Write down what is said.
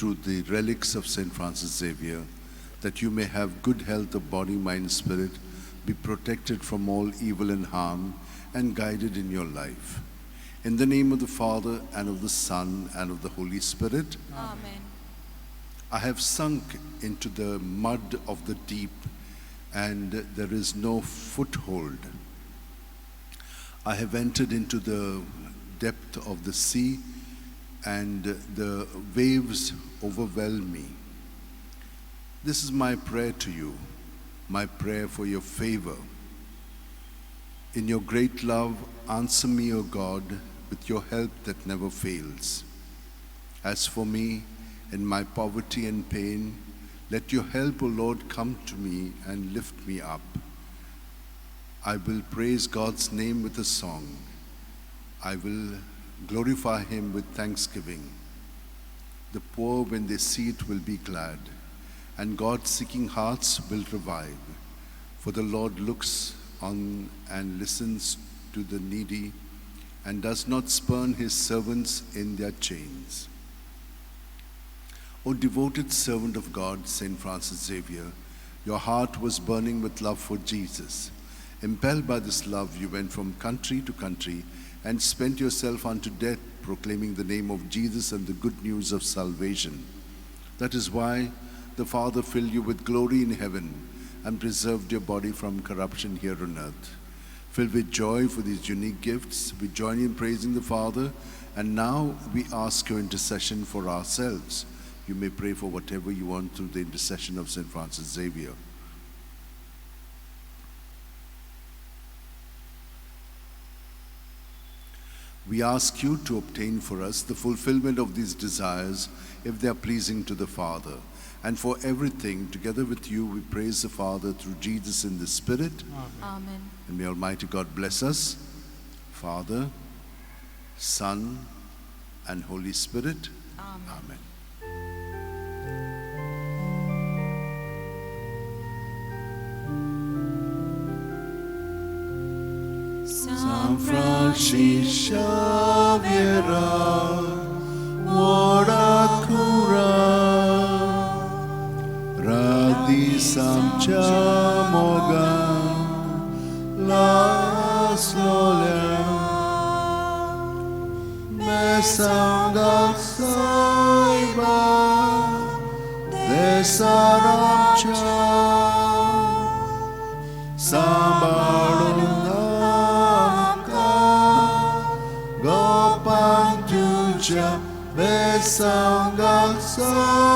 through the relics of St. Francis Xavier, that you may have good health of body, mind, spirit, be protected from all evil and harm, and guided in your life. In the name of the Father, and of the Son, and of the Holy Spirit. Amen. I have sunk into the mud of the deep, and there is no foothold. I have entered into the depth of the sea, and the waves overwhelm me. This is my prayer to you, my prayer for your favor. In your great love, answer me, O God, with your help that never fails. As for me, in my poverty and pain, let your help, O Lord, come to me and lift me up. I will praise God's name with a song. I will glorify him with thanksgiving. The poor, when they see it, will be glad, and God-seeking hearts will revive. For the Lord looks on and listens to the needy, and does not spurn his servants in their chains. O devoted servant of God, St. Francis Xavier, your heart was burning with love for Jesus. Impelled by this love, you went from country to country and spent yourself unto death, proclaiming the name of Jesus and the good news of salvation. That is why the Father filled you with glory in heaven and preserved your body from corruption here on earth. Filled with joy for these unique gifts, we join in praising the Father, and now we ask your intercession for ourselves. You may pray for whatever you want through the intercession of St. Francis Xavier. We ask you to obtain for us the fulfillment of these desires, if they are pleasing to the Father. And for everything, together with you, we praise the Father through Jesus in the Spirit. Amen. And may Almighty God bless us, Father, Son, and Holy Spirit. Amen. Amen. San Francis Xavier, ora cura, radisam chamogan, las lolem, mesangal saiba, desaram cha, sambalum Besangal sa